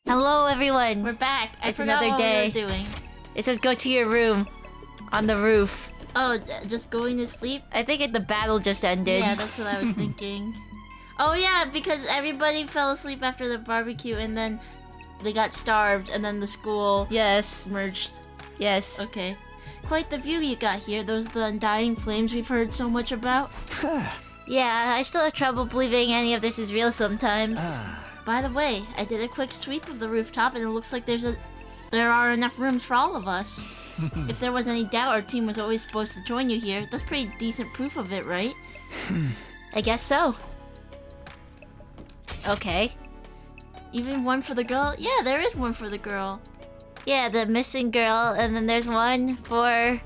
Hello, everyone. We're back. It's another day. What we were doing. It says go to your room on the roof. Oh, just going to sleep? I think the battle just ended. Yeah, that's what I was thinking. Oh yeah, because everybody fell asleep after the barbecue and then they got starved and then the school merged. Yes. Okay. Quite the view you got here. Those are the undying flames we've heard so much about. Yeah, I still have trouble believing any of this is real sometimes. By the way, I did a quick sweep of the rooftop and it looks like there are enough rooms for all of us. If there was any doubt our team was always supposed to join you here, that's pretty decent proof of it, right? I guess so. Okay. Even one for the girl? Yeah, there is one for the girl. Yeah, the missing girl, and then there's one for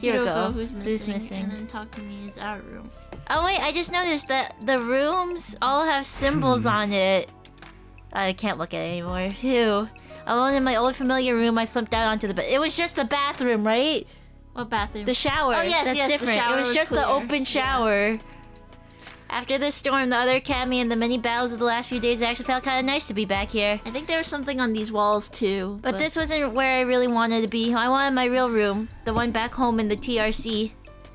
Hiroko, who's missing. And then Takumi is our room. Oh wait, I just noticed that the rooms all have symbols on it. I can't look at it anymore. Phew. Alone in my old familiar room, I slumped down onto the bed. It was just the bathroom, right? What bathroom? The shower. Oh yes, That's different. The shower it was just clear. the open shower. Yeah. After this storm, the other Kami, and the many battles of the last few days, it actually felt kind of nice to be back here. I think there was something on these walls too. But this wasn't where I really wanted to be. I wanted my real room, the one back home in the TRC.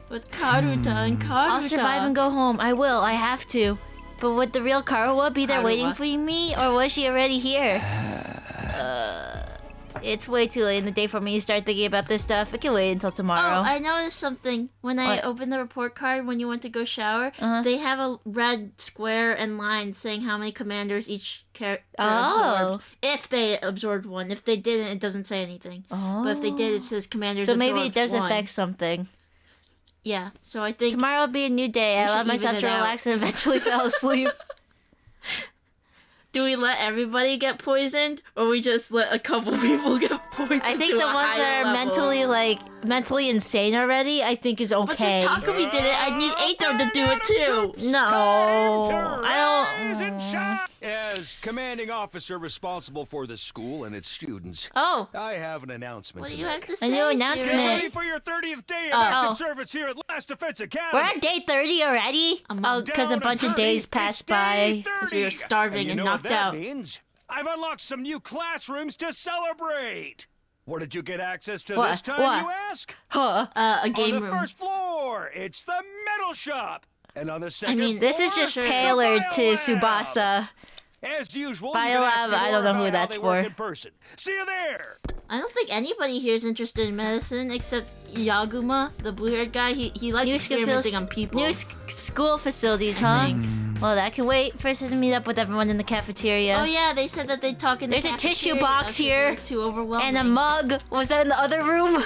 With Karuta and Karuta. I'll survive and go home. I will. I have to. But would the real Karuwa be there waiting for me, or was she already here? It's way too late in the day for me to start thinking about this stuff. It can wait until tomorrow. Oh, I noticed something. When I opened the report card when you went to go shower, they have a red square and line saying how many commanders each character absorbed. If they absorbed one. If they didn't, it doesn't say anything. But if they did, it says commanders absorbed So maybe it does one. affect something. Yeah, so I think... Tomorrow will be a new day. I allowed myself to relax and eventually fell asleep. Do we let everybody get poisoned, or we just let a couple people get poisoned? I think the ones that are mentally insane already, I think is okay. But since Takumi did it, I need Eito to do it too. No, I don't. As commanding officer responsible for the school and its students, I have an announcement. What do you have to say? A new announcement. Get ready for your 30th day of active service here at Last Defense Academy. We're at day 30 already? Because a bunch of days passed by. Because we were starving and knocked out. Means I've unlocked some new classrooms to celebrate. What did you get access to What? this time, What? you ask? A game On the room. first floor, it's the metal shop. And on the second floor, This is just tailored to Tsubasa. As usual, Biolab, you can ask me I don't know more who about that's how they work for. in person. See you there. I don't think anybody here is interested in medicine except Yaguma, the blue-haired guy. He likes experimenting on people. New school facilities, huh? Well, that can wait. First, I have to meet up with everyone in the cafeteria. Oh yeah, they said that they'd talk in the There's a cafeteria. tissue box here. It's too overwhelming. And a mug. Was that in the other room?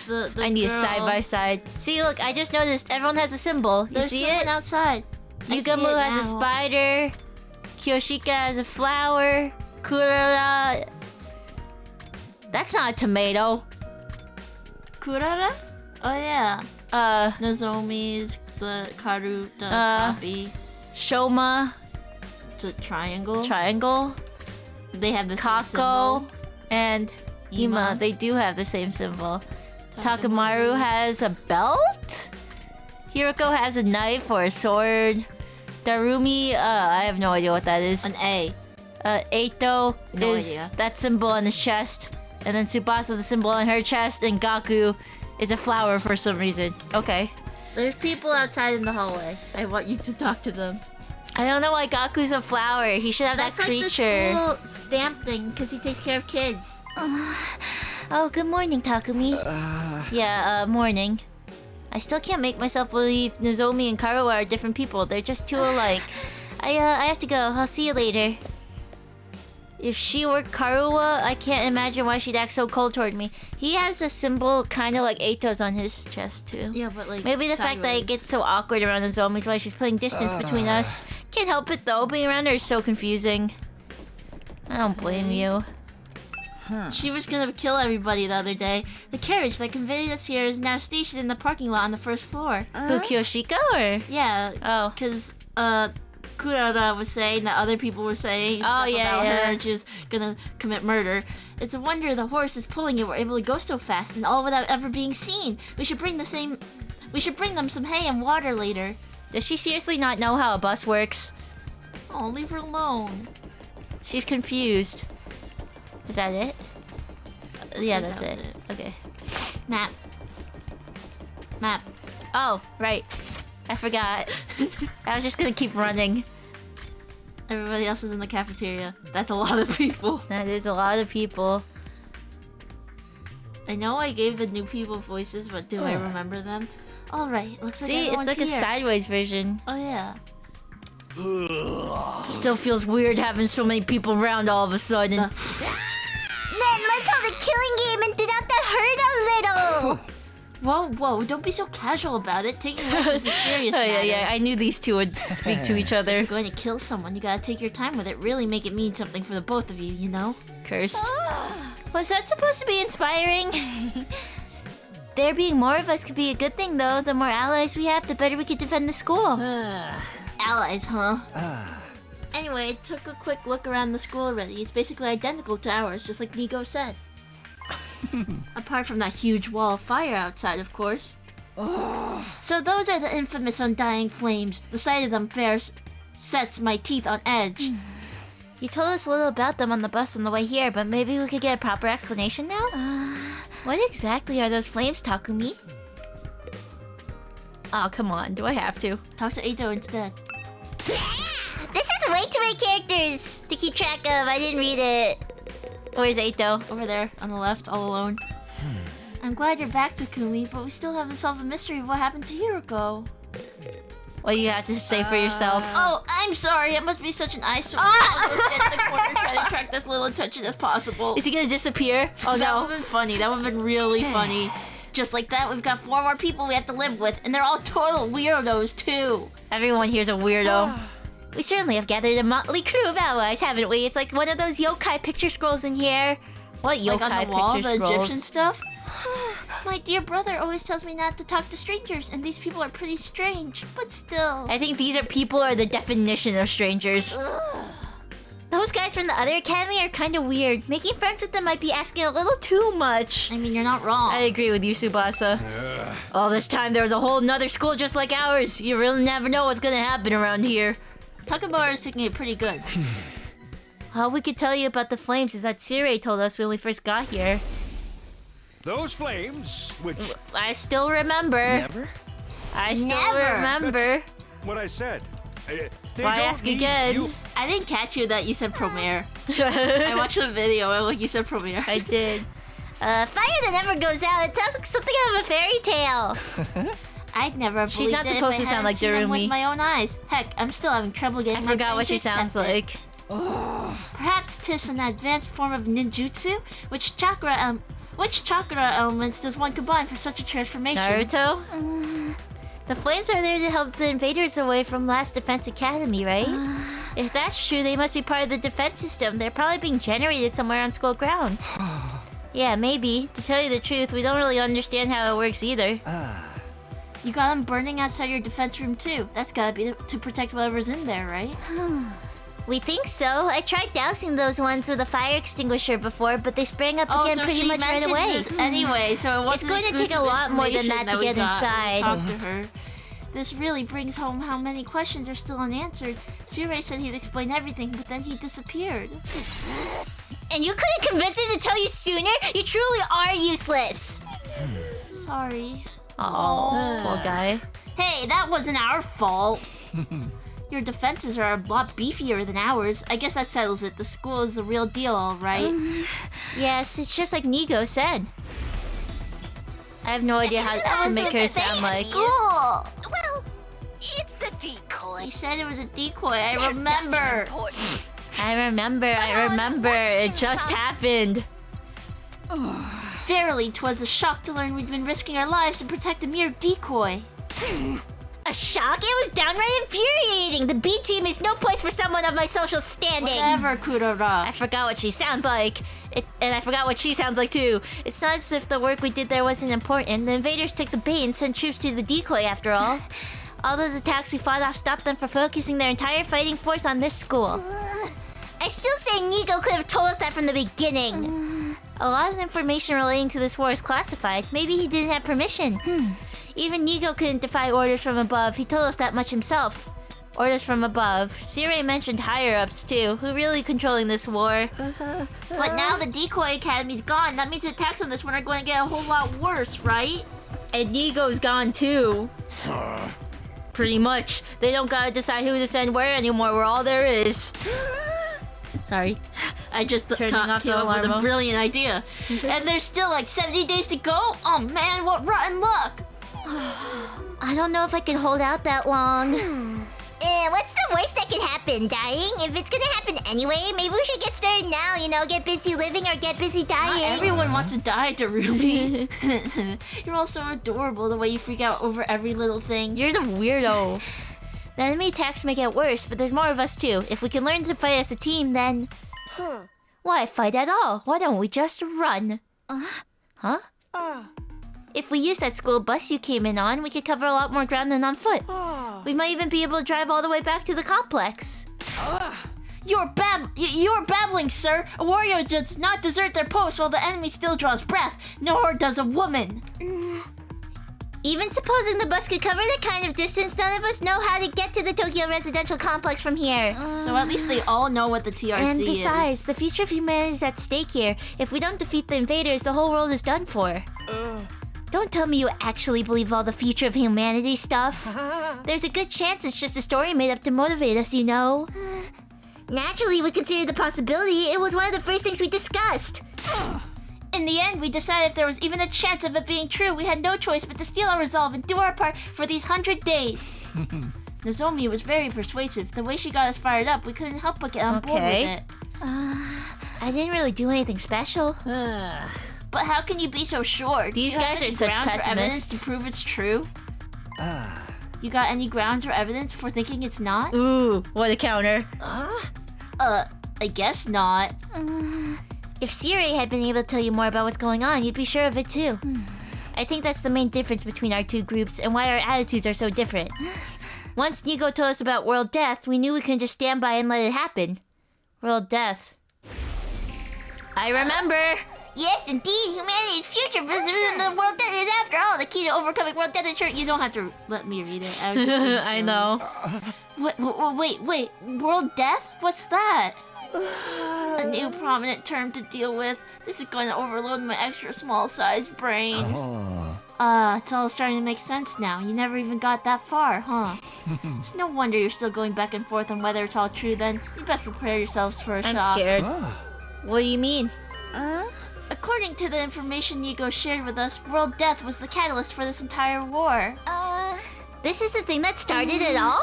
The I need girl... side by side. See, look, I just noticed everyone has a symbol. You There's see someone it? outside. Yugamu has a spider. Kiyoshika has a flower. Kurara... That's not a tomato. Kurara? Oh yeah. Nozomi's the Karuta copy. Shoma. It's a triangle. Triangle. They have the same Kako. symbol. And Ima. They do have the same symbol. Takamaru has a belt? Hiroko has a knife or a sword. Darumi, I have no idea what that is. An A. Eito No is idea. that symbol on his chest. And then Tsubasa, the symbol on her chest. And Gaku is a flower for some reason. Okay. There's people outside in the hallway. I want you to talk to them. I don't know why Gaku's a flower. He should have that creature. That's like the school stamp thing, because he takes care of kids. Oh, good morning, Takumi. Morning. I still can't make myself believe Nozomi and Karuwa are different people. They're just too alike. I have to go. I'll see you later. If she were Karuwa, I can't imagine why she'd act so cold toward me. He has a symbol kind of like Eito's on his chest, too. Yeah, but like Maybe the fact that it gets so awkward around Nozomi is why she's putting distance between us. Can't help it, though. Being around her is so confusing. I don't blame you. She was gonna kill everybody the other day. The carriage that conveyed us here is now stationed in the parking lot on the first floor. Who, Kiyoshika, or? Yeah. Oh. Because, Kurara was saying that other people were saying stuff about her and she was gonna commit murder. It's a wonder the horse is pulling it were able to go so fast and all without ever being seen. We should bring them some hay and water later. Does she seriously not know how a bus works? Oh, leave her alone. She's confused. Is that it? Yeah, that's that it. was Okay. Map. Map. Oh, right. I forgot. I was just gonna keep running. Everybody else is in the cafeteria. That's a lot of people. That is a lot of people. I know I gave the new people voices, but do I remember them? Alright, looks like See, it's everyone's like here. a sideways version. Oh yeah. Still feels weird having so many people around all of a sudden. Then let's hold a killing game and did not that hurt a little. Whoa, don't be so casual about it. Taking life is a serious Oh matter. yeah. I knew these two would speak to each other. If you're going to kill someone, you gotta take your time with it. Really make it mean something for the both of you, you know? Cursed. Was that supposed to be inspiring? There being more of us could be a good thing, though. The more allies we have, the better we could defend the school. Allies, huh? Anyway, I took a quick look around the school already. It's basically identical to ours, just like Nico said. Apart from that huge wall of fire outside, of course. So those are the infamous undying flames. The sight of them sets my teeth on edge. You told us a little about them on the bus on the way here, but maybe we could get a proper explanation now? What exactly are those flames, Takumi? Oh, come on. Do I have to? Talk to Eito instead. This is way too many characters to keep track of. I didn't read it. Where's Eito? Over there, on the left, all alone. I'm glad you're back, Takumi, but we still haven't solved the mystery of what happened a year ago. What do you have to say for yourself? Oh, I'm sorry. It must be such an eyesore. I'll go stand in the corner trying to track this little attention as possible. Is he gonna disappear? Oh That no. would've been funny. That would've been really funny. Just like that, we've got 4 more people we have to live with, and they're all total weirdos, too. Everyone here's a weirdo. We certainly have gathered a motley crew of allies, haven't we? It's like one of those yokai picture scrolls in here. What yokai Like on the wall, picture the scrolls? Egyptian stuff? My dear brother always tells me not to talk to strangers, and these people are pretty strange, but still. I think these people are the definition of strangers. Those guys from the other academy are kind of weird. Making friends with them might be asking a little too much. I mean, you're not wrong. I agree with you, Tsubasa. All this time there was a whole nother school just like ours. You really never know what's gonna happen around here. Takabara is taking it pretty good. All we could tell you about the flames is that Sirei told us when we first got here. Those flames, which... I still remember. Never? I still Never. remember. What I said. They Why don't ask need again? you- I didn't catch you that you said Promare. I watched the video and like you said Promare. I did. Fire that never goes out. It sounds like something out of a fairy tale. I'd never have She's believed not it if supposed I to sound hadn't like seen them Darumi. with my own eyes. Heck, I'm still having trouble getting I my forgot brain what to she sounds accept it. like. Perhaps 'tis an advanced form of ninjutsu? Which chakra elements does one combine for such a transformation? Naruto? The flames are there to help the invaders away from Last Defense Academy, right? If that's true, they must be part of the defense system. They're probably being generated somewhere on school grounds. Yeah, maybe. To tell you the truth, we don't really understand how it works either. You got them burning outside your defense room too. That's gotta be to protect whatever's in there, right? We think so. I tried dousing those ones with a fire extinguisher before, but they sprang up again so pretty she much right mentions away. this anyway, so it wasn't going to take a exclusive lot more than information that to we get got when we inside. talked to her. This really brings home how many questions are still unanswered. Sirei said he'd explain everything, but then he disappeared. And you couldn't convince him to tell you sooner? You truly are useless. Sorry. Oh, poor guy. Hey, that wasn't our fault. Your defenses are a lot beefier than ours. I guess that settles it. The school is the real deal, all right. Yes, it's just like Nigo said. I have no idea how to make her sound like. School. Well, it's a decoy. You said it was a decoy. I There's nothing remember. important. I remember. It just happened. Verily, 'twas a shock to learn we'd been risking our lives to protect a mere decoy. A shock? It was downright infuriating. The B team is no place for someone of my social standing. Whatever, Kurara. I forgot what she sounds like. And I forgot what she sounds like too. It's not as if the work we did there wasn't important. The invaders took the bait and sent troops to the decoy after all. All those attacks we fought off stopped them from focusing their entire fighting force on this school. I still say Nigo could have told us that from the beginning. A lot of information relating to this war is classified. Maybe he didn't have permission. Even Nigo couldn't defy orders from above. He told us that much himself. Orders from above. Sirei mentioned higher-ups, too. Who really controlling this war? But now the Decoy Academy's gone. That means the attacks on this one are going to get a whole lot worse, right? And Nigo's gone, too. Pretty much. They don't gotta decide who to send where anymore. We're all there is. Sorry. I just Turning off the came up alarm. with a brilliant idea. And there's still like 70 days to go? Oh man, what rotten luck! I don't know if I can hold out that long. What's the worst that could happen? Dying? If it's gonna happen anyway, maybe we should get started now, you know, get busy living or get busy dying. Not everyone wants to die, Darumi. You're all so adorable the way you freak out over every little thing. You're the weirdo. The enemy attacks may get worse, but there's more of us too. If we can learn to fight as a team, then... Why fight at all? Why don't we just run? Huh? If we use that school bus you came in on, we could cover a lot more ground than on foot. We might even be able to drive all the way back to the complex. You're babbling, sir. A warrior does not desert their post while the enemy still draws breath, nor does a woman. Even supposing the bus could cover that kind of distance, none of us know how to get to the Tokyo residential complex from here. So at least they all know what the TRC And besides, is. the future of humanity is at stake here. If we don't defeat the invaders, the whole world is done for. Don't tell me you actually believe all the future of humanity stuff. There's a good chance it's just a story made up to motivate us, you know. Naturally, we considered the possibility. It was one of the first things we discussed. In the end, we decided if there was even a chance of it being true, we had no choice but to steel our resolve and do our part for these 100 days. Nozomi was very persuasive. The way she got us fired up, we couldn't help but get on board with it. I didn't really do anything special. But how can you be so sure? These Do you have guys are any such ground for evidence pessimists. to prove it's true? You got any grounds or evidence for thinking it's not? Ooh, what a counter. I guess not. If Sirei had been able to tell you more about what's going on, you'd be sure of it too. I think that's the main difference between our two groups and why our attitudes are so different. Once Nigo told us about world death, we knew we couldn't just stand by and let it happen. World death. I remember! Yes, indeed, humanity's future. The world death is, after all, the key to overcoming world death. You don't have to let me read it. I was just I know. Wait. World death? What's that? A new prominent term to deal with. This is going to overload my extra small-sized brain. It's all starting to make sense now. You never even got that far, huh? It's no wonder you're still going back and forth on whether it's all true then. You best prepare yourselves for a shock. I'm scared. What do you mean? According to the information Nigo shared with us, world death was the catalyst for this entire war. This is the thing that started it all?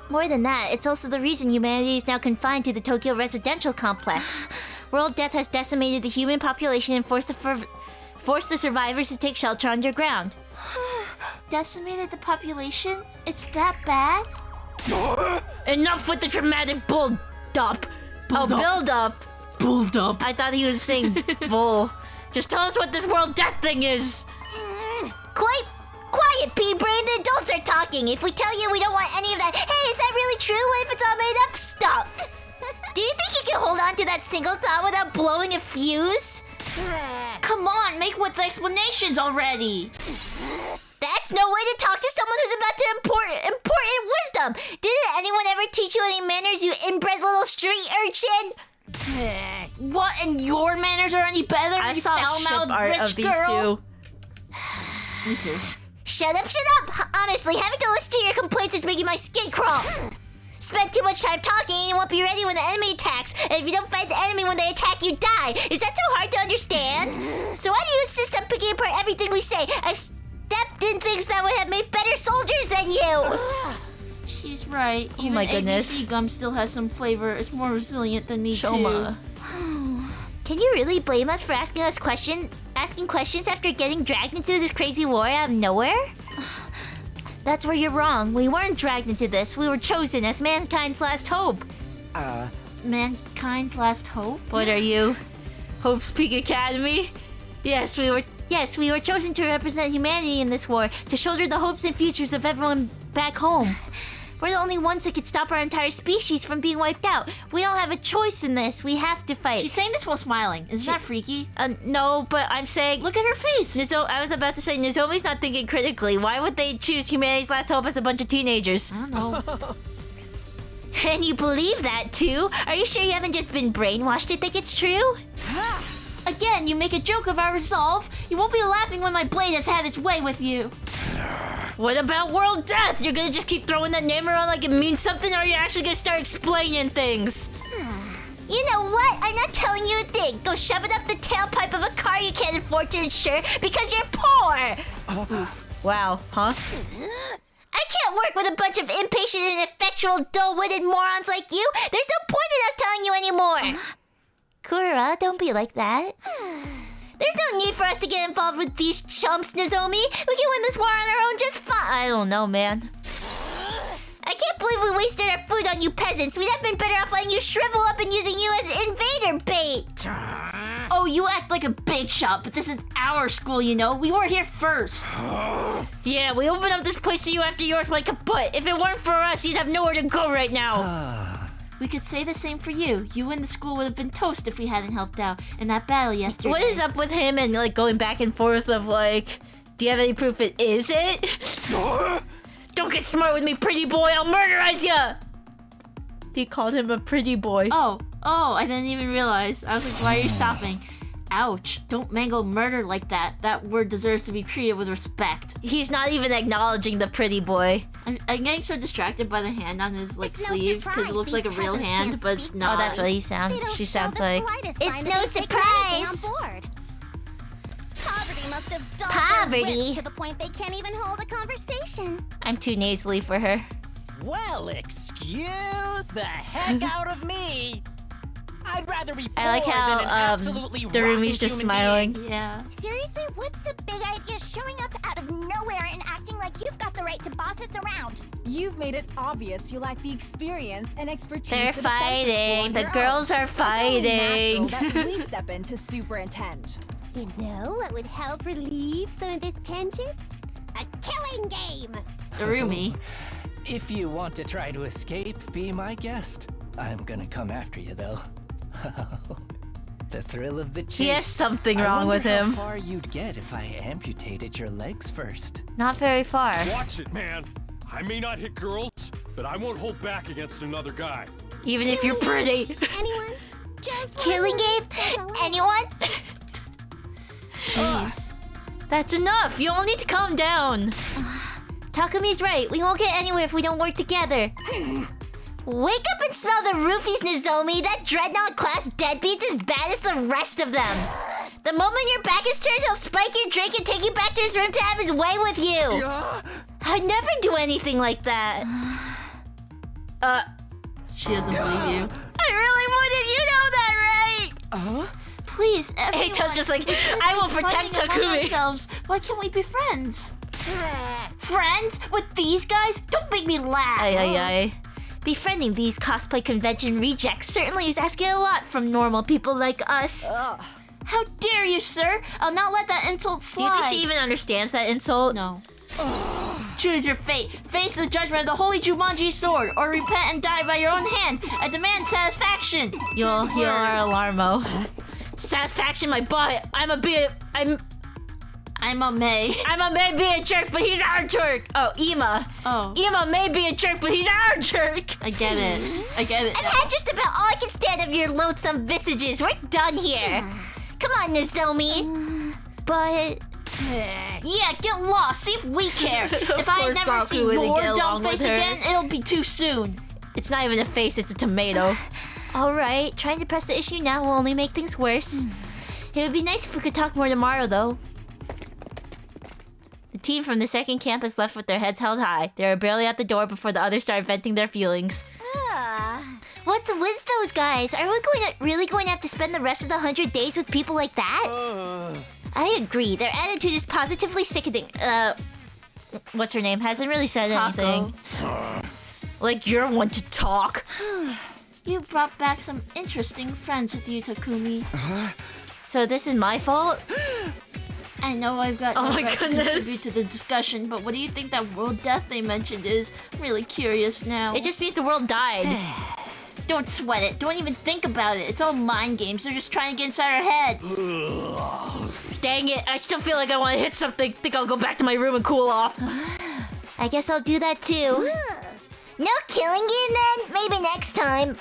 More than that, it's also the reason humanity is now confined to the Tokyo residential complex. World death has decimated the human population and forced the survivors to take shelter underground. Decimated the population? It's that bad? Enough with the dramatic build-up. Build-up. Build-up. I thought he was saying bull. Just tell us what this world death thing is. Quiet, pea-brain. The adults are talking. If we tell you we don't want any of that, hey, is that really true? What if it's all made up stuff? Do you think you can hold on to that single thought without blowing a fuse? Come on, make with the explanations already. That's no way to talk to someone who's about to import important wisdom. Didn't anyone ever teach you any manners, you inbred little street urchin? What, and your manners are any better? I you saw foul-mouthed ship art rich of these girl? two. Me too. Shut up! Honestly, having to listen to your complaints is making my skin crawl. Spend too much time talking and you won't be ready when the enemy attacks. And if you don't fight the enemy when they attack, you die. Is that so hard to understand? So why do you insist on picking apart everything we say? I've stepped in things that would have made better soldiers than you. She's right. Oh my goodness. ABC gum still has some flavor. It's more resilient than me Shoma. too. Can you really blame us for asking questions after getting dragged into this crazy war out of nowhere? That's where you're wrong. We weren't dragged into this. We were chosen as mankind's last hope. Mankind's last hope? What are you? Hope's Peak Academy? Yes, we were chosen to represent humanity in this war, to shoulder the hopes and futures of everyone back home. We're the only ones that could stop our entire species from being wiped out. We don't have a choice in this. We have to fight. She's saying this while smiling. Isn't that freaky? No, but I'm saying... Look at her face. I was about to say, Nozomi's not thinking critically. Why would they choose humanity's last hope as a bunch of teenagers? I don't know. And you believe that, too? Are you sure you haven't just been brainwashed to think it's true? Again, you make a joke of our resolve. You won't be laughing when my blade has had its way with you. What about world death? You're gonna just keep throwing that name around like it means something, or are you actually gonna start explaining things? You know what? I'm not telling you a thing. Go shove it up the tailpipe of a car you can't afford to insure because you're poor. Wow, huh? I can't work with a bunch of impatient and effectual, dull-witted morons like you. There's no point in us telling you anymore. Kura, don't be like that. There's no need for us to get involved with these chumps, Nozomi. We can win this war on our own just fine. I don't know, man. I can't believe we wasted our food on you peasants. We'd have been better off letting you shrivel up and using you as invader bait. Oh, you act like a big shot, but this is our school, you know? We were here first. Yeah, we opened up this place to you after yours went kaput. If it weren't for us, you'd have nowhere to go right now. We could say the same for you. You and the school would have been toast if we hadn't helped out in that battle yesterday. What is up with him and like going back and forth of like, do you have any proof it is it? Don't get smart with me, pretty boy. I'll murderize ya. He called him a pretty boy. Oh, I didn't even realize. I was like, why are you stopping? Ouch. Don't mangle murder like that. That word deserves to be treated with respect. He's not even acknowledging the pretty boy. I'm getting so distracted by the hand on his like sleeve because it looks like a real hand, but it's not. Oh, that's what he sounds. She sounds like. It's no surprise. Poverty must have dulled Poverty? their wits to the point they can't even hold a conversation. I'm too nasally for her. Well, excuse the heck out of me. I'd rather be poor I like than an how absolutely Darumi's just rotten human smiling. being. Yeah. Seriously, what's the big idea showing up out of nowhere and acting like you've got the right to boss us around? You've made it obvious you lack the experience and expertise They're to defend the school fighting. on The your girls own. are It's only fighting. natural that we step in to superintend. You know what would help relieve some of this tension? A killing game! Darumi. If you want to try to escape, be my guest. I'm gonna come after you, though. The thrill of the chase. He has something I wrong wonder with him. How far you'd get if I amputated your legs first? Not very far. Watch it, man. I may not hit girls, but I won't hold back against another guy. Even if you're pretty. Anyone? Just Killing game? Anyone? Jeez. That's enough. You all need to calm down. Takumi's right. We won't get anywhere if we don't work together. Wake up and smell the roofies, Nozomi. That dreadnought class deadbeat's as bad as the rest of them. The moment your back is turned, he'll spike your drink and take you back to his room to have his way with you. I'd never do anything like that. She doesn't believe you. I really wanted you know that, right? Please, everyone. Hey, Toad's just like, we shouldn't I will be protect fighting among Takumi. ourselves. Why can't we be friends? Friends? With these guys? Don't make me laugh. Ay. Befriending these cosplay convention rejects certainly is asking a lot from normal people like us. How dare you, sir? I'll not let that insult Do slide. you think she even understands that insult? No. Choose your fate. Face the judgment of the holy Jumanji sword, or repent and die by your own hand. I demand satisfaction. You're Alarmo. Satisfaction, my butt. I'm a May be a jerk, but he's our jerk. Oh, Ima. Oh. Ima may be a jerk, but he's our jerk. I get it. I've had just about all I can stand of your loathsome visages. We're done here. Come on, Nozomi. But... Yeah, get lost. See if we care. If I course never Goku see wouldn't your get along dumb face with her. again, it'll be too soon. It's not even a face, it's a tomato. Alright, trying to press the issue now will only make things worse. It would be nice if we could talk more tomorrow, though. The team from the second campus left with their heads held high. They were barely at the door before the others started venting their feelings. What's with those guys? Are we really going to have to spend the rest of the 100 days with people like that? I agree. Their attitude is positively sickening. What's her name? Hasn't really said Kako. anything. Like you're one to talk. You brought back some interesting friends with you, Takumi. So this is my fault? I know I've got Oh no my right to goodness. contribute to the discussion, but what do you think that world death they mentioned is? I'm really curious now. It just means the world died. Don't sweat it. Don't even think about it. It's all mind games. They're just trying to get inside our heads. Dang it, I still feel like I want to hit something. Think I'll go back to my room and cool off. I guess I'll do that too. No killing you then? Maybe next time.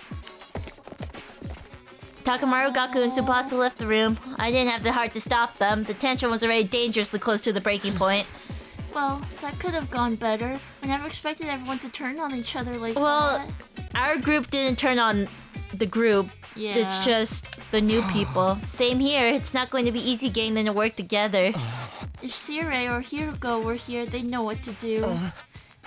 Takamaru, Gaku, and Tsubasa left the room. I didn't have the heart to stop them. The tension was already dangerously close to the breaking point. Well, that could have gone better. I never expected everyone to turn on each other like Well, that. our group didn't turn on the group. Yeah. It's just the new people. Same here. It's not going to be easy getting them to work together. If Sirei or Hiruko were here, they'd know what to do.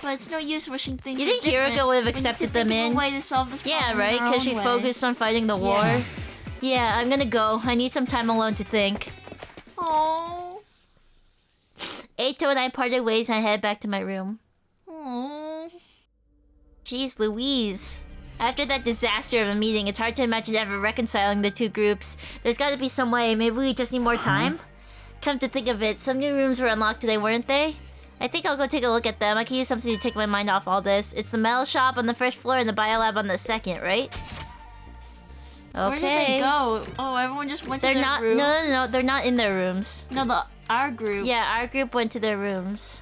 But it's no use wishing things You were think different Hiruko would have when you accepted could think them of in? a way to solve this problem Yeah, in right? our Because own she's way. focused on fighting the war. Yeah, I'm gonna go. I need some time alone to think. Aww. Eito and I parted ways and I headed back to my room. Aww. Jeez Louise. After that disaster of a meeting, it's hard to imagine ever reconciling the two groups. There's gotta be some way. Maybe we just need more time? Come to think of it, some new rooms were unlocked today, weren't they? I think I'll go take a look at them. I can use something to take my mind off all this. It's the metal shop on the first floor and the biolab on the second, right? Okay. Where did they go? Oh, everyone just went to They're their not. rooms? No. They're not in their rooms. No, our group. Yeah, our group went to their rooms.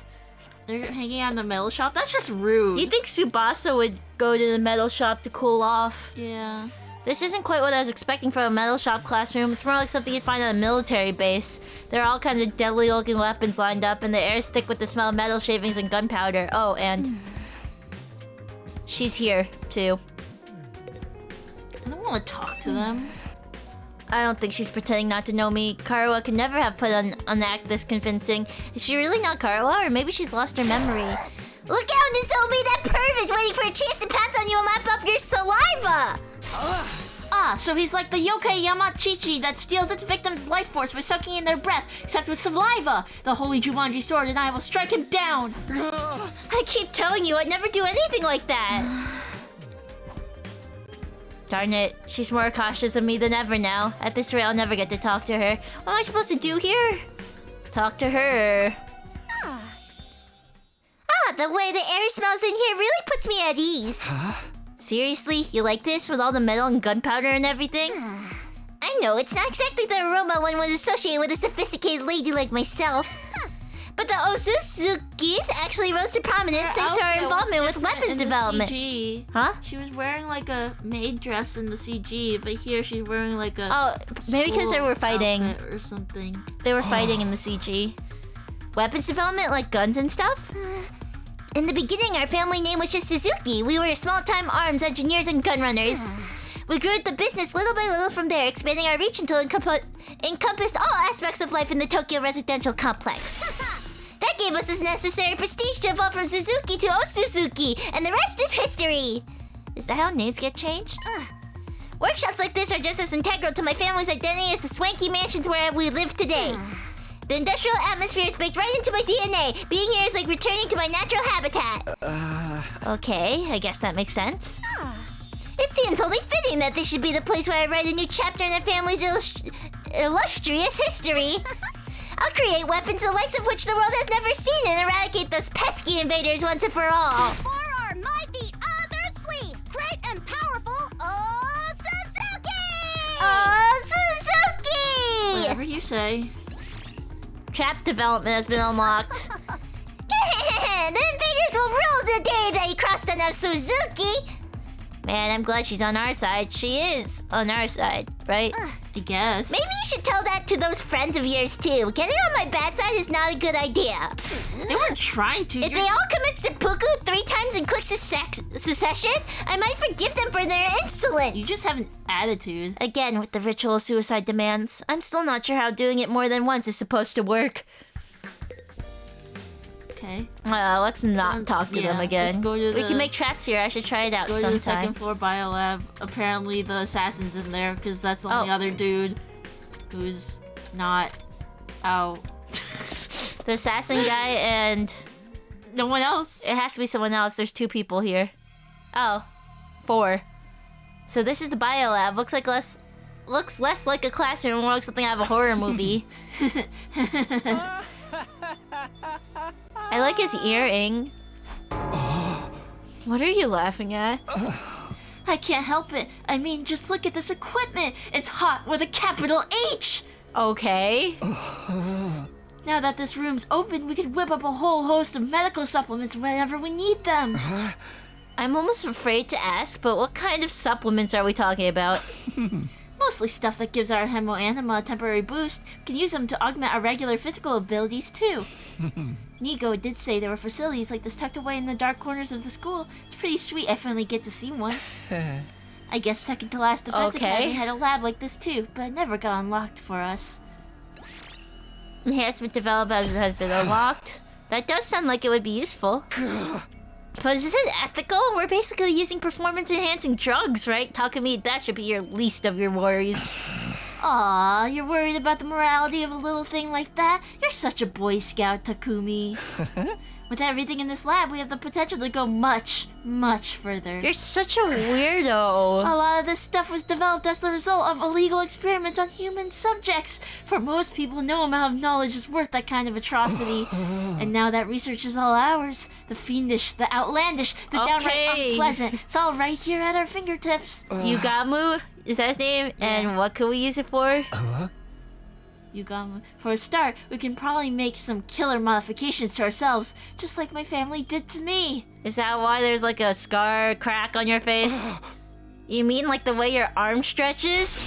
They're hanging out in the metal shop? That's just rude. You think Tsubasa would go to the metal shop to cool off? Yeah. This isn't quite what I was expecting from a metal shop classroom. It's more like something you'd find on a military base. There are all kinds of deadly-looking weapons lined up, and the air is thick with the smell of metal shavings and gunpowder. Oh, and she's here too. I don't want to talk to them. I don't think she's pretending not to know me. Karawa could never have put on an act this convincing. Is she really not Karawa, or maybe she's lost her memory? Look out, Nozomi! That perv is waiting for a chance to pounce on you and lap up your saliva! Ah, so he's like the yokai Yamachichi that steals its victim's life force by sucking in their breath, except with saliva. The holy Jumanji sword and I will strike him down. I keep telling you, I'd never do anything like that. Darn it, she's more cautious of me than ever now. At this rate, I'll never get to talk to her. What am I supposed to do here? Talk to her. The way the air smells in here really puts me at ease. Seriously? You like this with all the metal and gunpowder and everything? I know, it's not exactly the aroma one would associate with a sophisticated lady like myself. But the Osuzukis actually rose to prominence thanks to our involvement with weapons development. CG. Huh? She was wearing like a maid dress in the CG, but here she's wearing like a Oh, maybe because they school were fighting. outfit or something. They were fighting in the CG. Weapons development, like guns and stuff? In the beginning, our family name was just Suzuki. We were small-time arms engineers and gun runners. We grew the business little by little from there, expanding our reach until it encompassed all aspects of life in the Tokyo residential complex. That gave us this necessary prestige to evolve from Suzuki to Osuzuki, and the rest is history. Is that how names get changed? Workshops like this are just as integral to my family's identity as the swanky mansions where we live today. The industrial atmosphere is baked right into my DNA. Being here is like returning to my natural habitat. Okay, I guess that makes sense. It seems only fitting that this should be the place where I write a new chapter in our family's illustrious history. I'll create weapons the likes of which the world has never seen and eradicate those pesky invaders once and for all. For our mighty others flee, great and powerful, Suzuki! Oh, Suzuki! Whatever you say. Trap development has been unlocked. The invaders will rule the day they cross the Suzuki. Man, I'm glad she's on our side. She is on our side, right? I guess. Maybe you should tell that to those friends of yours too. Getting on my bad side is not a good idea. They weren't trying to. If they all commit seppuku 3 times in quick succession, I might forgive them for their insolence. You just have an attitude. Again, with the ritual suicide demands. I'm still not sure how doing it more than once is supposed to work. Okay. Let's not talk to them again. just go to We the- can make traps here. I should try it out Go to sometime. the second floor biolab. Apparently the assassin's in there because that's the only Oh. other dude who's not out. The assassin guy and... No one else. It has to be someone else. There's 2 people here. Oh. 4. So this is the biolab. Looks less like a classroom, more like something out of a horror movie. I like his earring. What are you laughing at? I can't help it. I mean, just look at this equipment. It's hot with a capital H. Okay. Now that this room's open, we could whip up a whole host of medical supplements whenever we need them. I'm almost afraid to ask, but what kind of supplements are we talking about? Mostly stuff that gives our Hemo Anima a temporary boost. We can use them to augment our regular physical abilities, too. Nigo did say there were facilities like this tucked away in the dark corners of the school. It's pretty sweet I finally get to see one. I guess second to last Defense Academy had a lab like this, too, but it never got unlocked for us. Enhancement developed as it has been unlocked. That does sound like it would be useful. But is it ethical? We're basically using performance-enhancing drugs, right? Takumi, that should be your least of your worries. Aw, you're worried about the morality of a little thing like that? You're such a Boy Scout, Takumi. With everything in this lab, we have the potential to go much, much further. You're such a weirdo. A lot of this stuff was developed as the result of illegal experiments on human subjects. For most people, no amount of knowledge is worth that kind of atrocity. And now that research is all ours. The fiendish, the outlandish, the downright unpleasant. It's all right here at our fingertips. Yugamu, is that his name? Yeah. And what can we use it for? Yugamu. For a start, we can probably make some killer modifications to ourselves, just like my family did to me. Is that why there's like a scar crack on your face? You mean like the way your arm stretches?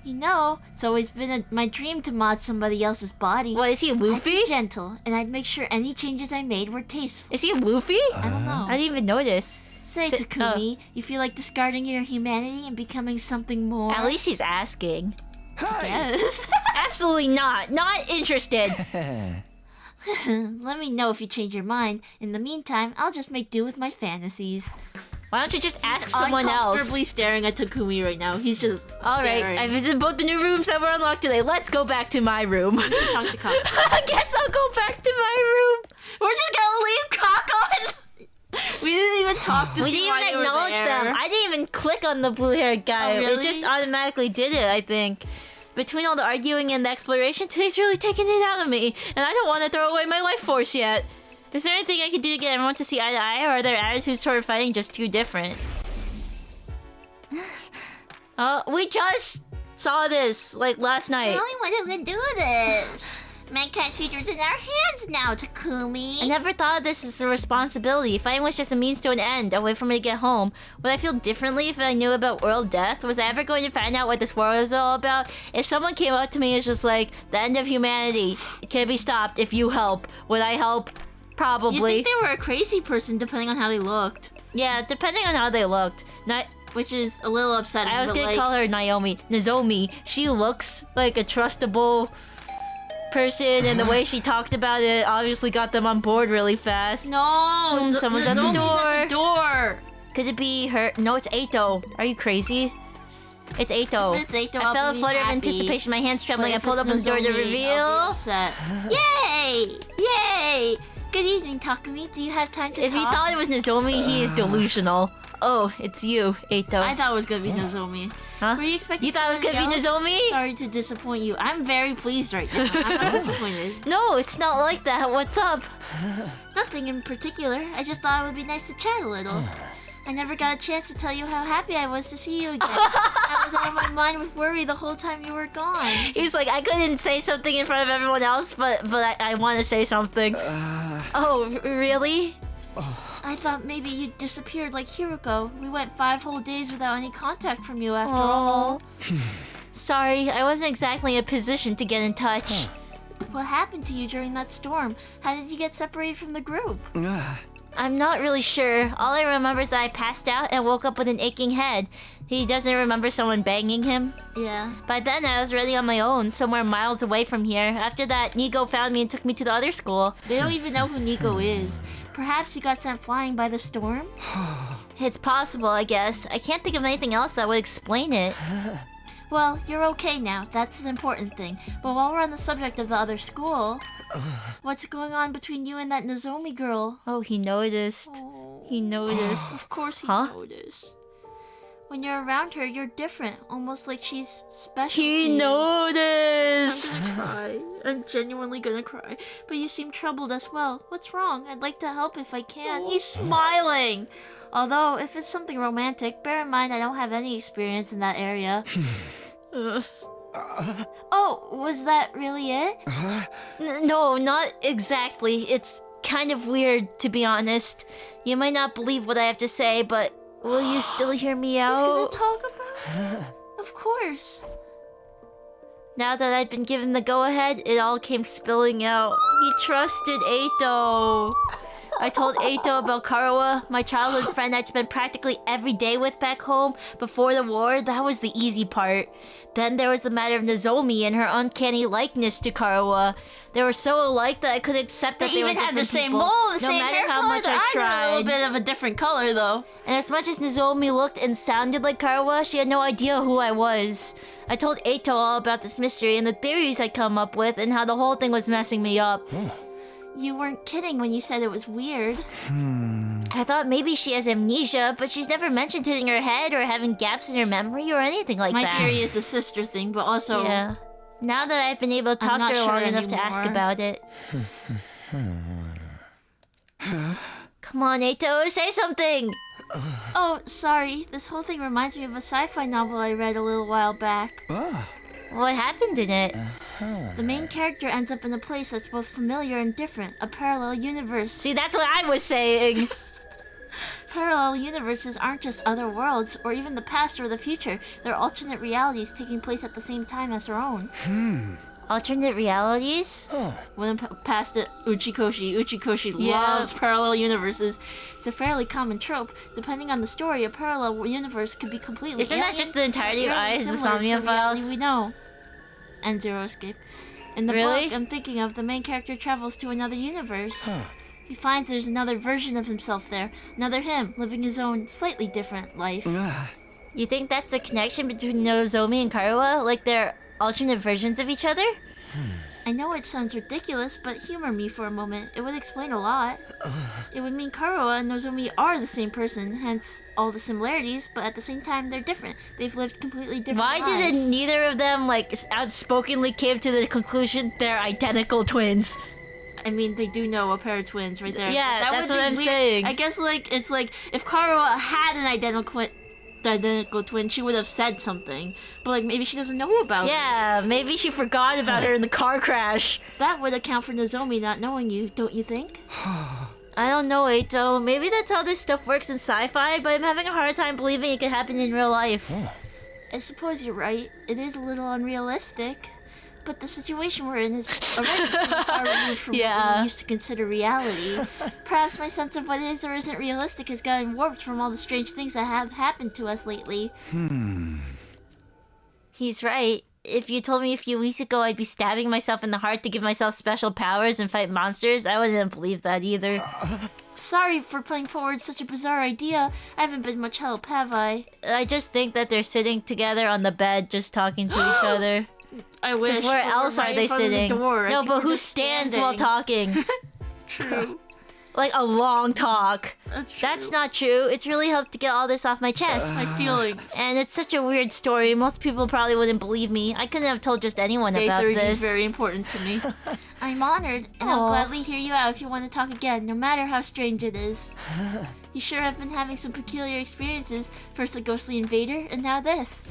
You know, it's always been my dream to mod somebody else's body. What, is he I'd Luffy? be gentle, and I'd make sure any changes I made were tasteful. Is he Luffy? I don't know. I didn't even notice. Say, Takumi, you feel like discarding your humanity and becoming something more? At least he's asking. Yes. Absolutely not. Not interested. Let me know if you change your mind. In the meantime, I'll just make do with my fantasies. Why don't you just ask someone else? Uncomfortably staring at Takumi right now. He's just Alright, I visited both the new rooms that were unlocked today. Let's go back to my room. Talk to Kako. I guess I'll go back to my room. We're just gonna leave Kako and... We didn't even talk to We see didn't why even they were acknowledge there. them. I didn't even click on the blue-haired guy. Oh, really? It just automatically did it, I think. Between all the arguing and the exploration, today's really taking it out of me. And I don't want to throw away my life force yet. Is there anything I can do to get everyone to see eye to eye, or are their attitudes toward fighting just too different? We just saw this, like, last night. Really? What are we gonna do with this? Mankind's future's in our hands now, Takumi. I never thought of this as a responsibility. Fighting was just a means to an end, a way for me to get home. Would I feel differently if I knew about world death? Was I ever going to find out what this war was all about? If someone came up to me and was just like, the end of humanity, it can be stopped if you help. Would I help? Probably. You think they were a crazy person depending on how they looked. Yeah, depending on how they looked. Which is a little upsetting. I was gonna call her Nozomi. She looks like a trustable person, and the way she talked about it obviously got them on board really fast. No! Someone's at the Nozomi's door. at the door! Could it be her? No, it's Eito. Are you crazy? It's Eito. If it's Eito, I felt I'll a be flutter of happy. anticipation, my hands trembling. I But if pulled it's open the door to Nozomi, reveal. I'll be upset. Yay! Yay! Good evening, Takumi. Do you have time to If talk? you thought it was Nozomi, he is delusional. Oh, it's you, Eito. I thought it was gonna be Nozomi. Huh? Were you expecting You thought it was somebody gonna be else? Nozomi? Sorry to disappoint you. I'm very pleased right now. I'm not disappointed. No, it's not like that. What's up? Nothing in particular. I just thought it would be nice to chat a little. I never got a chance to tell you how happy I was to see you again. I was out of my mind with worry the whole time you were gone. He's like, I couldn't say something in front of everyone else, but I want to say something. Oh, really? I thought maybe you disappeared like Hiroko. We went 5 whole days without any contact from you after all. Sorry, I wasn't exactly in a position to get in touch. What happened to you during that storm? How did you get separated from the group? I'm not really sure. All I remember is that I passed out and woke up with an aching head. He doesn't remember someone banging him. Yeah. By then, I was already on my own, somewhere miles away from here. After that, Nico found me and took me to the other school. They don't even know who Nico is. Perhaps he got sent flying by the storm? It's possible, I guess. I can't think of anything else that would explain it. Well, you're okay now. That's the important thing. But while we're on the subject of the other school, what's going on between you and that Nozomi girl? Oh, he noticed. He noticed. Of course he Huh? noticed. When you're around her, you're different. Almost like she's special to He you. noticed! I'm gonna cry. I'm genuinely gonna cry. But you seem troubled as well. What's wrong? I'd like to help if I can. He's smiling! Although, if it's something romantic, bear in mind I don't have any experience in that area. Oh, was that really it? No, not exactly. It's kind of weird, to be honest. You might not believe what I have to say, but will you still hear me out? He's gonna talk about it? Of course. Now that I've been given the go-ahead, it all came spilling out. He trusted Eito. I told Eito about Karawa, my childhood friend I'd spent practically every day with back home before the war. That was the easy part. Then there was the matter of Nozomi and her uncanny likeness to Karawa. They were so alike that I couldn't accept that they were even different have the same people, mole, the no same matter hair how color. much The I eyes are a little tried. bit of a different color, though. And as much as Nozomi looked and sounded like Karawa, she had no idea who I was. I told Eito all about this mystery and the theories I'd come up with and how the whole thing was messing me up. You weren't kidding when you said it was weird. I thought maybe she has amnesia, but she's never mentioned hitting her head or having gaps in her memory or anything like My that. theory is the sister thing, but also... Yeah. Now that I've been able to I'm talk not to her sure long enough to ask anymore. about it. Come on, Eito, say something! Oh, sorry. This whole thing reminds me of a sci-fi novel I read a little while back. What happened in it? The main character ends up in a place that's both familiar and different, a parallel universe. See, that's what I was saying! Parallel universes aren't just other worlds, or even the past or the future. They're alternate realities taking place at the same time as our own. Alternate realities? When past it, Uchikoshi Yeah. loves parallel universes. It's a fairly common trope. Depending on the story, a parallel universe could be completely Isn't that alien, just the entirety of or Eyes, the similar to Somnia reality Files? we know. And Zero Escape. In the Really? book I'm thinking of, the main character travels to another universe. He finds there's another version of himself there, another him, living his own, slightly different life. You think that's the connection between Nozomi and Karawa? Like they're alternate versions of each other? I know it sounds ridiculous, but humor me for a moment. It would explain a lot. It would mean Karawa and Nozomi are the same person, hence all the similarities, but at the same time they're different. They've lived completely different Why lives. didn't neither of them, like, outspokenly came to the conclusion they're identical twins? I mean, they do know a pair of twins right there. Yeah, That that's would what be I'm weird. saying. I guess, like, it's like, if Karawa had an identical twin, she would have said something. But, like, maybe she doesn't know about it. Yeah, maybe she forgot about her in the car crash. That would account for Nozomi not knowing you, don't you think? I don't know, Eito. Maybe that's how this stuff works in sci-fi, but I'm having a hard time believing it could happen in real life. I suppose you're right. It is a little unrealistic. But the situation we're in is already pretty far removed from what we used to consider reality. Perhaps my sense of what is or isn't realistic has gotten warped from all the strange things that have happened to us lately. He's right. If you told me a few weeks ago I'd be stabbing myself in the heart to give myself special powers and fight monsters, I wouldn't believe that either. Sorry for putting forward such a bizarre idea. I haven't been much help, have I? I just think that they're sitting together on the bed just talking to each other. I wish. Because where but else we're are right they in front of the sitting? door. I No, think but we're who just stands while standing. talking? True. Like a long talk. That's That's not true. It's really helped to get all this off my chest. my feelings. And it's such a weird story. Most people probably wouldn't believe me. I couldn't have told just anyone Day about 30 this. is very important to me. I'm honored, and I'll Aw. gladly hear you out if you want to talk again, no matter how strange it is. You sure have been having some peculiar experiences. First the ghostly invader, and now this.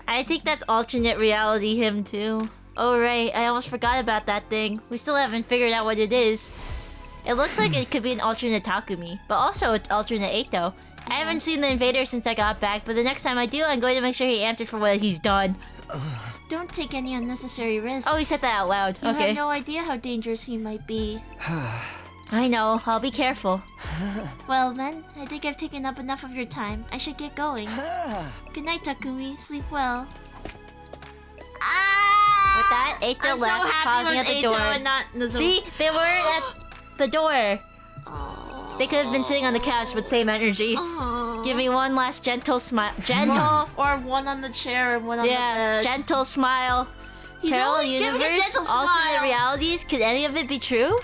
I think that's alternate reality him too. Oh right, I almost forgot about that thing. We still haven't figured out what it is. It looks like it could be an alternate Takumi, but also an alternate Eito. I haven't seen the invader since I got back, but the next time I do, I'm going to make sure he answers for what he's done. Don't take any unnecessary risks. Oh, he said that out loud. You Okay. have no idea how dangerous he might be. I know, I'll be careful. Well then, I think I've taken up enough of your time. I should get going. Good night, Takumi. Sleep well. With that, Eito left, pausing at the door. and not Nozomi. See? They were at the door. They could have been sitting on the couch, but same energy. Give me one last gentle smile. Gentle? Or one on the chair and one on the Yeah, bed. gentle smile. He's Parallel always giving a universe, gentle alternate smile. realities. Could any of it be true?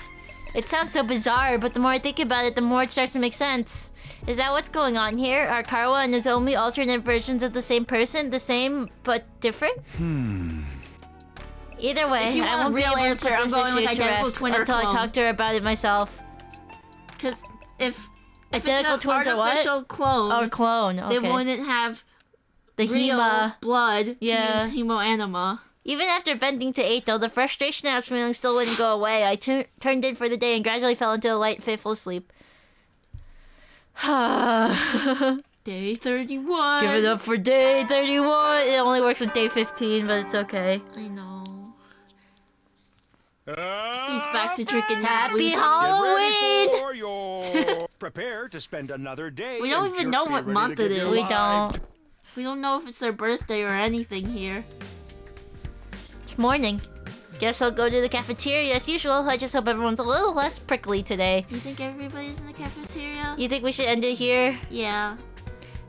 It sounds so bizarre, but the more I think about it, the more it starts to make sense. Is that what's going on here? Are Karawa and Nozomi alternate versions of the same person? The same, but different? Either way, If you I want a won't be real able answer, to put I'm this going with issue to identical rest twin or until I clone. talk to her about it myself. Because if Identical it's an twins are what? artificial clone, Or clone, okay. they wouldn't have the real Hema. blood Yeah. to use hemoanima. Even after bending to 8, though, the frustration I was feeling still wouldn't go away. I turned in for the day and gradually fell into a light, fitful sleep. Day 31. Give it up for day 31. It only works with day 15, but it's okay. I know. He's back to drinking. Happy Halloween! Prepare to spend another day. We don't even know what month it is. We don't. We don't know if it's their birthday or anything here. It's morning. Guess I'll go to the cafeteria as usual. I just hope everyone's a little less prickly today. You think everybody's in the cafeteria? You think we should end it here? Yeah.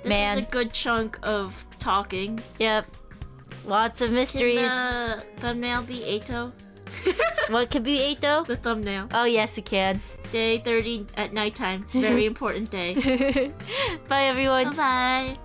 This Man. is a good chunk of talking. Yep. Lots of mysteries. Can the thumbnail be Ato? What could be 8 though? The thumbnail. Oh yes, it can. Day 30 at nighttime. Very important day. Bye everyone. Bye-bye.